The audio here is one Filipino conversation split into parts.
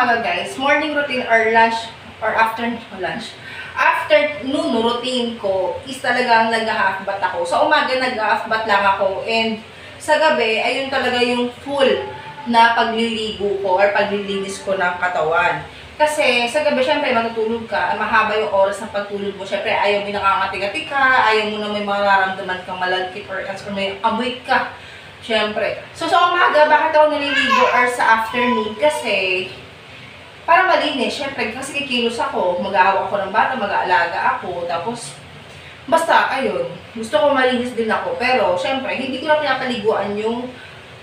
umaga guys, morning routine or lunch or afternoon routine ko is talagang nag-half-bath ako. Sa umaga nag-half-bath lang ako and sa gabi ayun talaga yung full na pagliligo ko or paglilinis ko ng katawan. Kasi sa gabi syempre matutulog ka, mahaba yung oras ng pagtulog mo. Syempre ayaw mo nakangati-ngati ka, ayaw mo na may mararamdaman kang malagkit or may amoy ka. Siyempre. So, sa umaga, bakit ako naliligo or sa afternoon? Kasi, para malinis. Siyempre, kasi kikilos ako. Mag-aawa ako ng bata, mag-aalaga ako. Tapos, basta, ayun. Gusto ko malinis din ako. Pero, siyempre, hindi ko na pinapaliguan yung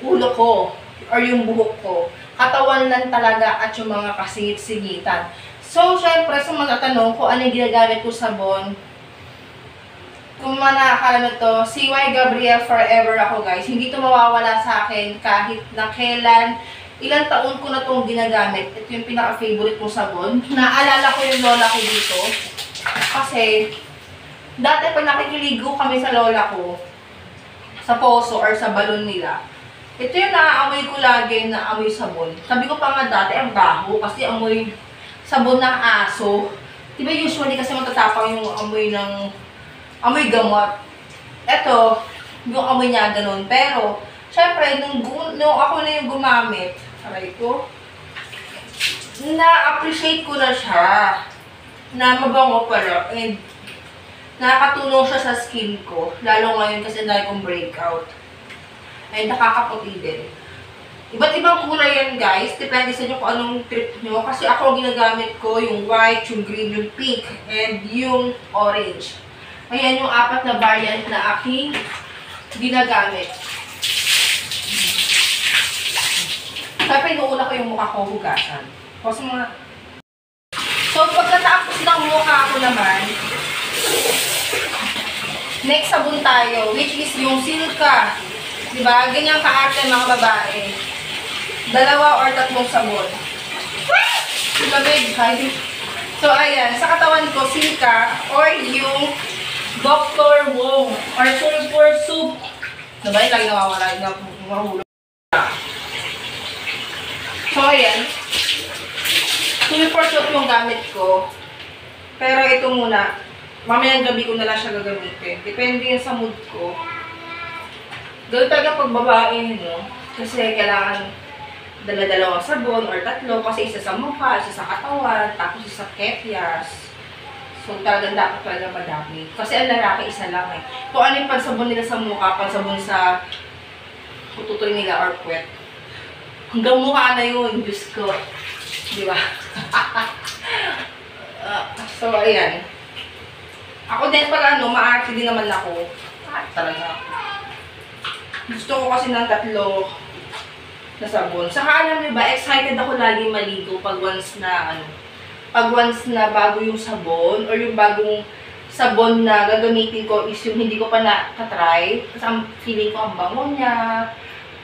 ulo ko or yung buhok ko. Katawan lang talaga at yung mga kasingit-singitan. So, siyempre, sa mga tanong kung ano yung ginagamit ko sabon, kung mga nakakala to, CY Gabriel forever ako guys. Hindi to mawawala sa akin kahit na kailan. Ilang taon ko na itong ginagamit. Ito yung pinaka-favorite kong sabon. Naalala ko yung lola ko dito. Kasi, dati pag nakikiligo kami sa lola ko, sa poso or sa balon nila, ito yung naaamoy ko lagi na amoy sabon. Sabi ko pa nga dati, ang baho kasi amoy sabon ng aso. Diba usually kasi matatapang yung amoy ng amoy gamot. Ito, yung amoy niya ganun. Pero, syempre, nung ako na yung gumamit, aray ko, na-appreciate ko na siya. Na mabango pala. And, nakakatulong siya sa skin ko. Lalo ngayon kasi dahil kong breakout. And, nakakaputi din. Iba't ibang kulay yan, guys. Depende sa inyo kung anong trip nyo. Kasi ako, ginagamit ko yung white, yung green, yung pink, and yung orange. Ayan yung 4 na variant na aking ginagamit. Siyempre, inuuna ko yung mukha ko hugasan. So, pagkatapos ng mukha ko naman, next sabon tayo, which is yung Silka. Diba? Ganyan kaarte mga babae. 2 or 3 sabon. Lamig. So, ayan. Sa katawan ko, Silka or yung Dr. Wong or Sulfur Soup. Diba? Yung lagi nawawala. Mahulog. So, ayan. Sulfur Soup yung gamit ko. Pero ito muna. Mamayang gabi ko na lang siya gagamitin. Depende yun sa mood ko. Gawin talaga pag babae, no? Kasi kailangan dala-dalawang sabon or 3. Kasi isa sa mukha, isa sa katawan, tapos isa sa kepias. So, talagang dapat talaga madami. Kasi ang lalaki, isa lang eh. Kung ano yung pansabon nila sa mukha, pansabon sa pututoy nila or puwet. Hanggang mukha na yun, Diyos ko. Di ba? So, ayan. Ako din pag maarte din naman ako. Talaga. Gusto ko kasi ng 3 na sabon. Saka alam niyo ba, excited ako lagi maligo pag once na bago yung sabon or yung bagong sabon na gagamitin ko is yung hindi ko pa na-try. Kasi ang feeling ko ang bango niya,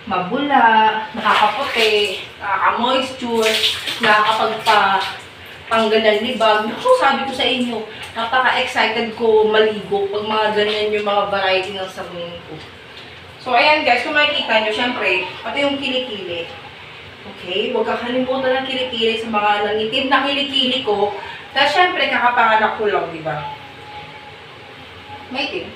mabula, nakakaputi, nakaka-moisture, nakakapagpanggal ng libag. So, sabi ko sa inyo, napaka-excited ko maligo pag mga ganyan yung mga variety ng sabon ko. So, ayan guys, kung makikita nyo, syempre, pati yung kilikili. Okay? Huwag kakalimutan ng kilikili sa mga nangitim na kilikili ko. Dahil syempre, kakapanganak ko lang, di ba? May itim.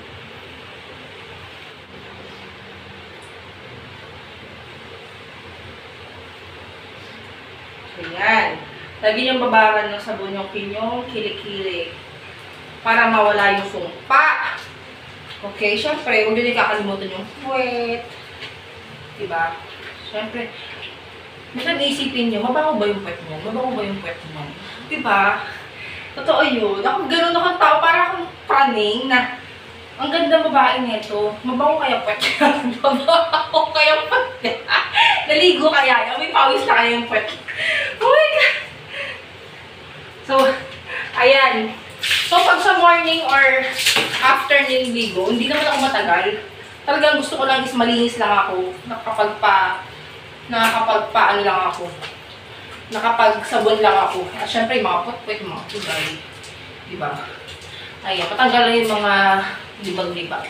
So, yan. Lagi niyong babaran ng sabon yung pinyong kilikili. Para mawala yung sumpa. Okay? Syempre, huwag nyo din kakalimutan yung puwet. Diba? Syempre, minsan isipin nyo, mabango ba yung puwet niyan? Mabango ba yung puwet niyan? Diba? Totoo yun. Ako ganun akong tao, para akong praning na ang ganda babae nito. Mabango kaya puwet niya? Mabango kaya puwet niya? Naligo kaya yan? May pawis na kaya yung puwet. Oh my God! So, ayan. So, pag sa morning or afternoon ligo, hindi naman ako matagal. Talagang gusto ko lang is malinis lang ako. Nakakapagpa-ano lang ako. Nakapagsabon lang ako. At syempre, mga putput, mga tugay. Diba? Ayan, patanggal lang yung mga libag-libag.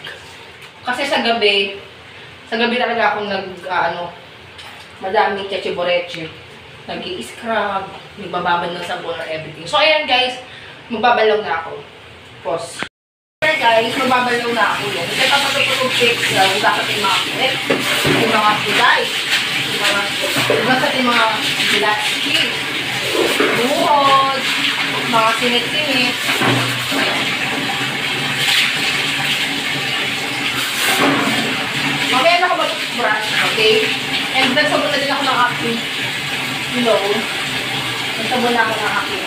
Kasi sa gabi talaga akong madaming keche-boreche. nag-i-scrub, nagbababad ng sabon or everything. So, ayan guys, magbabalaw na ako. Pause. Ayan guys, magbabalaw na ako yan. Kasi kapag ito fix, dapat yung mga kulit, yung mga kulay, yung mga black skin, buhod, mga sinit-sinit. Mamaya na ako mag-brush, okay? And nagsabon na din ako ng aking, nagsabon na ako ng aking.